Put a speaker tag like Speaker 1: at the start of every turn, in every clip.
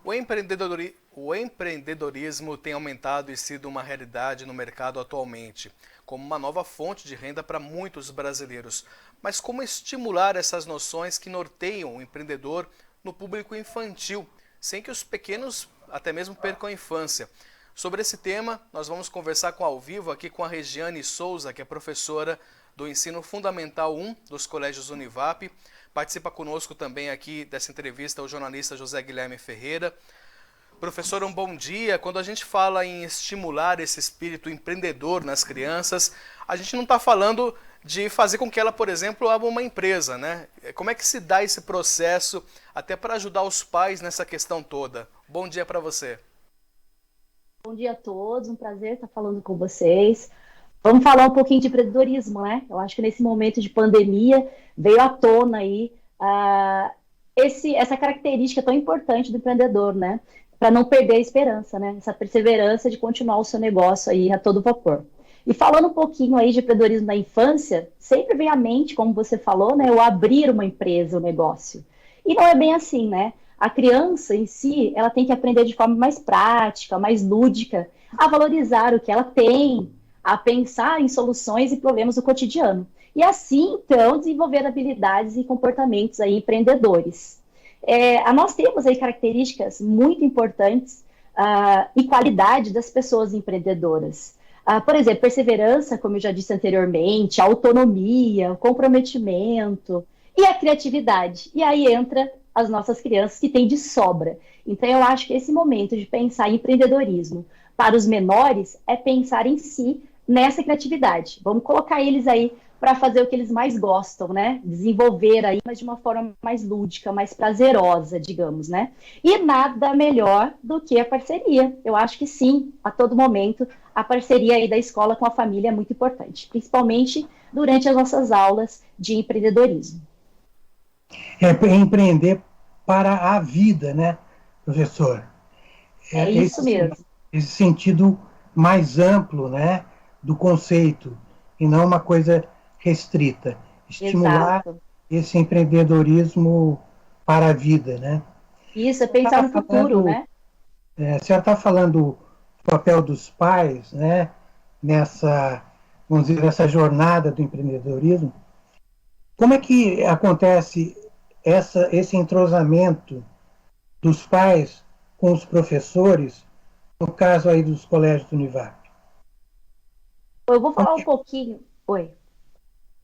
Speaker 1: O empreendedorismo tem aumentado e sido uma realidade no mercado atualmente, como uma nova fonte de renda para muitos brasileiros. Mas como estimular essas noções que norteiam o empreendedor no público infantil, sem que os pequenos até mesmo percam a infância? Sobre esse tema, nós vamos conversar ao vivo aqui com a Regiane Souza, que é professora do Ensino Fundamental 1 dos Colégios Univap. Participa conosco também aqui dessa entrevista o jornalista José Guilherme Ferreira. Professora, um bom dia. Quando a gente fala em estimular esse espírito empreendedor nas crianças, a gente não está falando de fazer com que ela, por exemplo, abra uma empresa, né? Como é que se dá esse processo até para ajudar os pais nessa questão toda? Bom dia para você.
Speaker 2: Bom dia a todos, um prazer estar falando com vocês. Vamos falar um pouquinho de empreendedorismo, né? Eu acho que nesse momento de pandemia veio à tona aí essa característica tão importante do empreendedor, né? Para não perder a esperança, né? Essa perseverança de continuar o seu negócio aí a todo vapor. E falando um pouquinho aí de empreendedorismo na infância, sempre vem à mente, como você falou, né? O abrir uma empresa, um negócio. E não é bem assim, né? A criança em si, ela tem que aprender de forma mais prática, mais lúdica, a valorizar o que ela tem, a pensar em soluções e problemas do cotidiano. E assim, então, desenvolver habilidades e comportamentos aí empreendedores. Nós temos aí características muito importantes e qualidade das pessoas empreendedoras. Por exemplo, perseverança, como eu já disse anteriormente, autonomia, o comprometimento e a criatividade. E aí entra as nossas crianças que têm de sobra. Então, eu acho que esse momento de pensar em empreendedorismo para os menores é pensar em si nessa criatividade. Vamos colocar eles aí para fazer o que eles mais gostam, né? Desenvolver aí, mas de uma forma mais lúdica, mais prazerosa, digamos, né? E nada melhor do que a parceria. Eu acho que sim, a todo momento, a parceria aí da escola com a família é muito importante, principalmente durante as nossas aulas de empreendedorismo.
Speaker 3: Empreender para a vida, né, professor?
Speaker 2: É isso mesmo.
Speaker 3: Esse sentido mais amplo, né, do conceito, e não uma coisa restrita. Estimular
Speaker 2: Exato.
Speaker 3: esse empreendedorismo para a vida, né?
Speaker 2: Isso, é pensar no futuro, né?
Speaker 3: A senhora está falando do papel dos pais, né, vamos dizer, nessa jornada do empreendedorismo. Como é que acontece esse entrosamento dos pais com os professores, no caso aí dos colégios do Univap?
Speaker 2: Eu vou falar um pouquinho... Oi.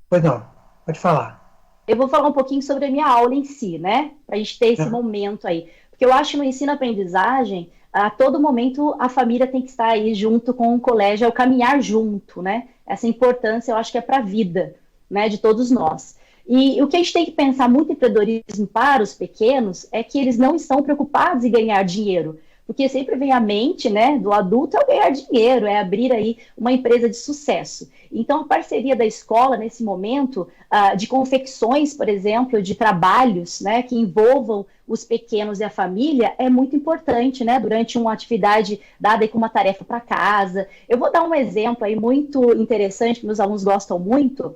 Speaker 3: Pois não, pode falar.
Speaker 2: Eu vou falar um pouquinho sobre a minha aula em si, né? Para a gente ter esse momento aí. Porque eu acho que no ensino-aprendizagem, a todo momento a família tem que estar aí junto com o colégio, ao caminhar junto, né? Essa importância eu acho que é para a vida, né, de todos nós. E o que a gente tem que pensar muito em empreendedorismo para os pequenos é que eles não estão preocupados em ganhar dinheiro, porque sempre vem à mente, né, do adulto é o ganhar dinheiro, é abrir aí uma empresa de sucesso. Então, a parceria da escola, nesse momento, de confecções, por exemplo, de trabalhos, né, que envolvam os pequenos e a família, é muito importante, né, durante uma atividade dada aí com uma tarefa para casa. Eu vou dar um exemplo aí muito interessante, que meus alunos gostam muito,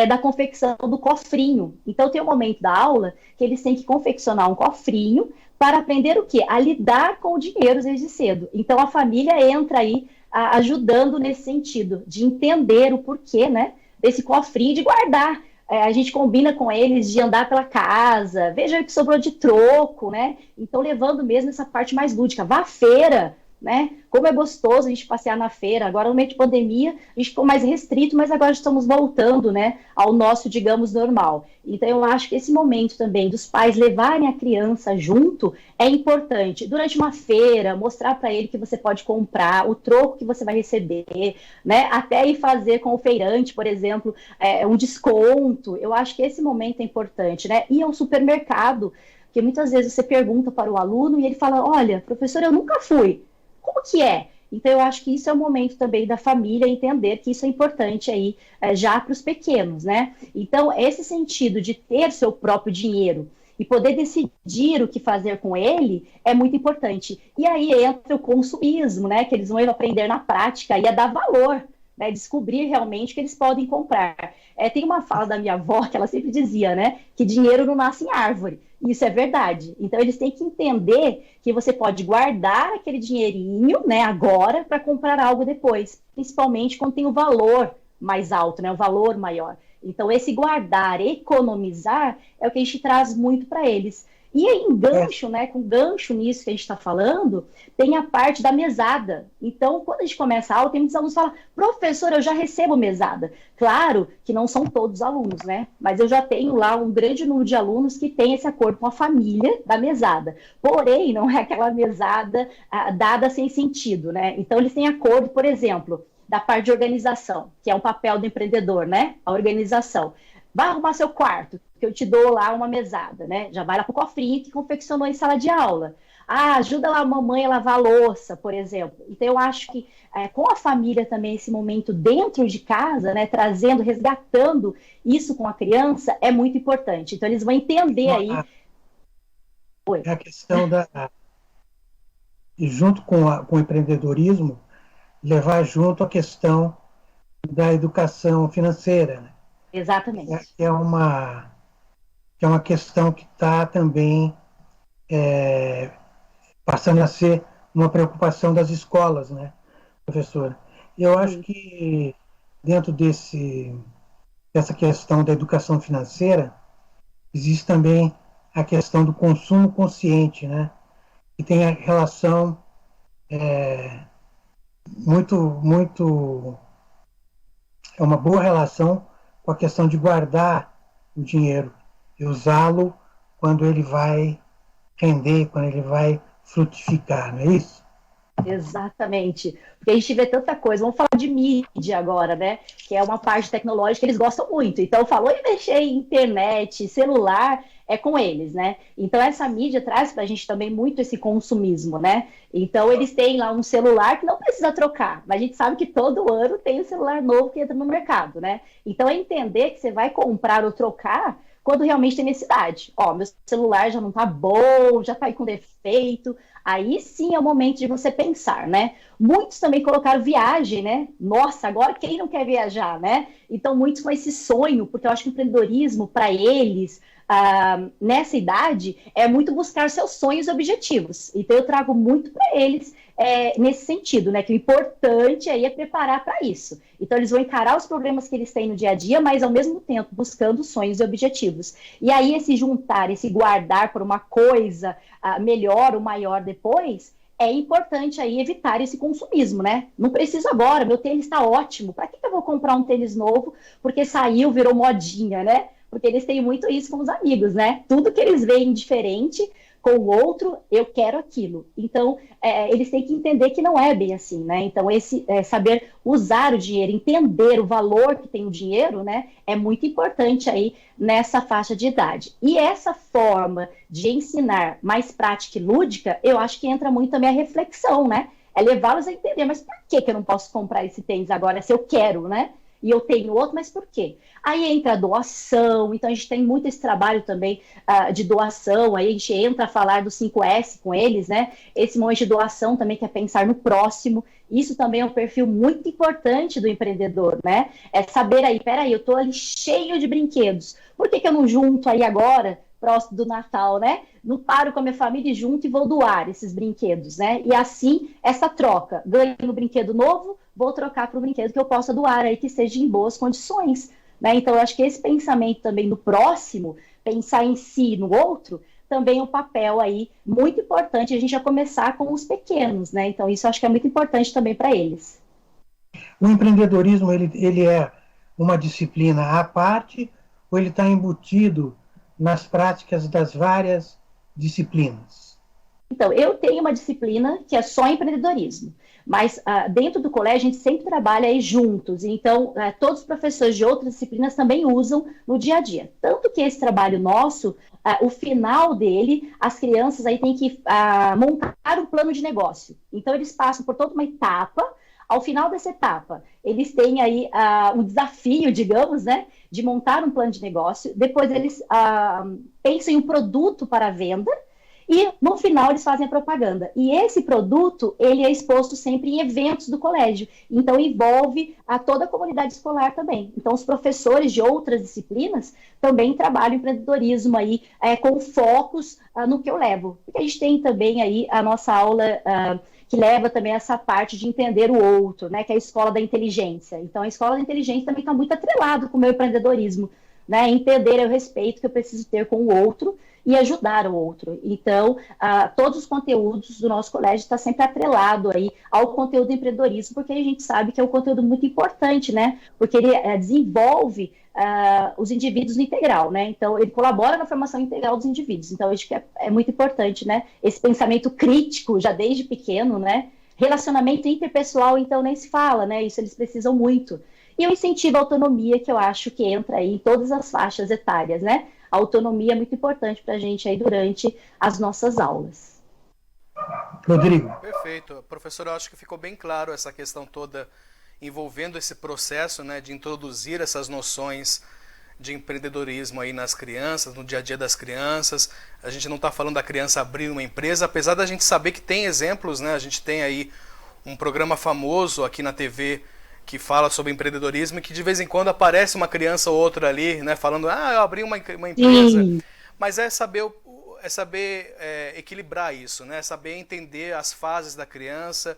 Speaker 2: da confecção do cofrinho. Então, tem um momento da aula que eles têm que confeccionar um cofrinho para aprender o quê? A lidar com o dinheiro desde cedo. Então, a família entra aí ajudando nesse sentido, de entender o porquê, né, desse cofrinho, de guardar. A gente combina com eles de andar pela casa, veja o que sobrou de troco, né? Então, levando mesmo essa parte mais lúdica. Vá à feira, né? Como é gostoso a gente passear na feira. Agora, no meio de pandemia, a gente ficou mais restrito, mas agora estamos voltando, né, ao nosso, digamos, normal. Então, eu acho que esse momento também dos pais levarem a criança junto é importante. Durante uma feira, mostrar para ele que você pode comprar, o troco que você vai receber, né? Até ir fazer com o feirante, por exemplo, um desconto. Eu acho que esse momento é importante, né? Ir ao supermercado, porque muitas vezes você pergunta para o aluno e ele fala, olha, professor, eu nunca fui. Como que é? Então, eu acho que isso é o momento também da família entender que isso é importante aí já para os pequenos, né? Então, esse sentido de ter seu próprio dinheiro e poder decidir o que fazer com ele é muito importante. E aí entra o consumismo, né? Que eles vão aprender na prática e a dar valor né, descobrir realmente o que eles podem comprar. Tem uma fala da minha avó que ela sempre dizia, né, que dinheiro não nasce em árvore. Isso é verdade. Então, eles têm que entender que você pode guardar aquele dinheirinho, né, agora, para comprar algo depois, principalmente quando tem o valor mais alto, né, o valor maior. Então, esse guardar, economizar, é o que a gente traz muito para eles. E aí, em gancho, né, com gancho nisso que a gente está falando, tem a parte da mesada. Então, quando a gente começa a aula, tem muitos alunos que falam, professor, eu já recebo mesada. Claro que não são todos os alunos, né? Mas eu já tenho lá um grande número de alunos que tem esse acordo com a família da mesada. Porém, não é aquela mesada dada sem sentido, né? Então, eles têm acordo, por exemplo, da parte de organização, que é um papel do empreendedor, né? A organização. Vai arrumar seu quarto, que eu te dou lá uma mesada, né? Já vai lá pro cofrinho que confeccionou em sala de aula. Ah, ajuda lá a mamãe a lavar a louça, por exemplo. Então, eu acho que com a família também, esse momento dentro de casa, né? Trazendo, resgatando isso com a criança, é muito importante. Então, eles vão entender aí...
Speaker 3: É a questão da... E junto com o empreendedorismo, levar junto a questão da educação financeira, né?
Speaker 2: Exatamente.
Speaker 3: É uma questão que está também passando a ser uma preocupação das escolas, né, professora? Eu acho que dentro dessa questão da educação financeira, existe também a questão do consumo consciente, né, que tem a relação é uma boa relação com a questão de guardar o dinheiro e usá-lo quando ele vai render, quando ele vai frutificar, não é isso?
Speaker 2: Exatamente, porque a gente vê tanta coisa. Vamos falar de mídia agora, né? Que é uma parte tecnológica que eles gostam muito. Então, falou em mexer em internet, celular, é com eles, né? Então, essa mídia traz para a gente também muito esse consumismo, né? Então, eles têm lá um celular que não precisa trocar, mas a gente sabe que todo ano tem um celular novo que entra no mercado, né? Então, é entender que você vai comprar ou trocar quando realmente tem necessidade. Ó, meu celular já não tá bom, já tá aí com defeito. Aí sim é o momento de você pensar, né? Muitos também colocaram viagem, né? Nossa, agora quem não quer viajar, né? Então, muitos com esse sonho, porque eu acho que o empreendedorismo, para eles, nessa idade, é muito buscar seus sonhos e objetivos. Então, eu trago muito para eles nesse sentido, né? Que o importante aí é preparar para isso. Então, eles vão encarar os problemas que eles têm no dia a dia, mas ao mesmo tempo buscando sonhos e objetivos. E aí, esse juntar, esse guardar por uma coisa melhor ou maior depois, é importante aí evitar esse consumismo, né? Não preciso agora, meu tênis está ótimo. Para que eu vou comprar um tênis novo? Porque saiu, virou modinha, né? Porque eles têm muito isso com os amigos, né? Tudo que eles veem diferente com o outro, eu quero aquilo. Então, eles têm que entender que não é bem assim, né? Então, saber usar o dinheiro, entender o valor que tem o dinheiro, né? É muito importante aí nessa faixa de idade. E essa forma de ensinar mais prática e lúdica, eu acho que entra muito também a reflexão, né? É levá-los a entender, mas por que eu não posso comprar esse tênis agora se eu quero, né? E eu tenho outro, mas por quê? Aí entra a doação, então a gente tem muito esse trabalho também de doação, aí a gente entra a falar do 5S com eles, né? Esse momento de doação também que é pensar no próximo, isso também é um perfil muito importante do empreendedor, né? É saber aí, peraí, eu tô ali cheio de brinquedos, por que eu não junto aí agora, próximo do Natal, né? Não paro com a minha família e junto e vou doar esses brinquedos, né? E assim, essa troca, ganho no brinquedo novo, vou trocar para o brinquedo que eu possa doar aí, que esteja em boas condições, né? Então, eu acho que esse pensamento também do próximo, pensar em si, no outro, também é um papel aí muito importante, a gente já começar com os pequenos, né? Então, isso eu acho que é muito importante também para eles.
Speaker 3: O empreendedorismo, ele é uma disciplina à parte ou ele está embutido nas práticas das várias disciplinas?
Speaker 2: Então, eu tenho uma disciplina que é só empreendedorismo, mas dentro do colégio a gente sempre trabalha aí juntos, então todos os professores de outras disciplinas também usam no dia a dia. Tanto que esse trabalho nosso, o final dele, as crianças aí têm que montar um plano de negócio. Então, eles passam por toda uma etapa. Ao final dessa etapa, eles têm aí um desafio, digamos, né, de montar um plano de negócio. Depois eles pensam em um produto para venda. e no final eles fazem a propaganda. E esse produto, ele é exposto sempre em eventos do colégio, então envolve a toda a comunidade escolar também. Então os professores de outras disciplinas também trabalham empreendedorismo aí, com focos no que eu levo. Porque a gente tem também aí a nossa aula que leva também essa parte de entender o outro, né, que é a escola da inteligência. Então a escola da inteligência também está muito atrelado com o meu empreendedorismo, né, entender o respeito que eu preciso ter com o outro e ajudar o outro. Então, todos os conteúdos do nosso colégio está sempre atrelado aí ao conteúdo do empreendedorismo, porque a gente sabe que é um conteúdo muito importante, né? Porque ele desenvolve os indivíduos no integral, né? Então, ele colabora na formação integral dos indivíduos. Então, acho que é muito importante, né? Esse pensamento crítico, já desde pequeno, né? Relacionamento interpessoal, então, nem se fala, né? Isso eles precisam muito. E o incentivo à autonomia, que eu acho que entra aí em todas as faixas etárias, né? A autonomia é muito importante para a gente aí durante as nossas aulas.
Speaker 3: Rodrigo.
Speaker 1: Perfeito. Professor, eu acho que ficou bem claro essa questão toda envolvendo esse processo, né, de introduzir essas noções de empreendedorismo aí nas crianças, no dia a dia das crianças. A gente não está falando da criança abrir uma empresa, apesar da gente saber que tem exemplos, né? A gente tem aí um programa famoso aqui na TV que fala sobre empreendedorismo e que de vez em quando aparece uma criança ou outra ali, né, falando, eu abri uma empresa. Sim. Mas é saber, equilibrar isso, né, saber entender as fases da criança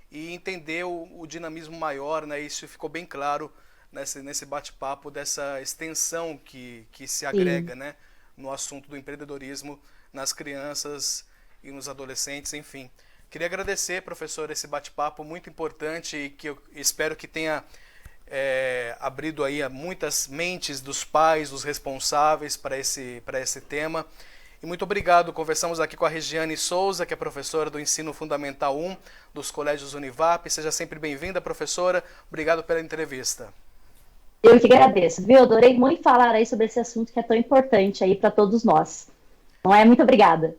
Speaker 1: e entender o dinamismo maior, né, isso ficou bem claro nesse bate-papo dessa extensão que se agrega, né, no assunto do empreendedorismo nas crianças e nos adolescentes, enfim. Queria agradecer, professor, esse bate-papo muito importante e que eu espero que tenha abrido aí muitas mentes dos pais, dos responsáveis para esse tema. E muito obrigado. Conversamos aqui com a Regiane Souza, que é professora do Ensino Fundamental 1 dos Colégios Univap. Seja sempre bem-vinda, professora. Obrigado pela entrevista.
Speaker 2: Eu que agradeço, viu? Adorei muito falar aí sobre esse assunto que é tão importante aí para todos nós. Não é? Muito obrigada.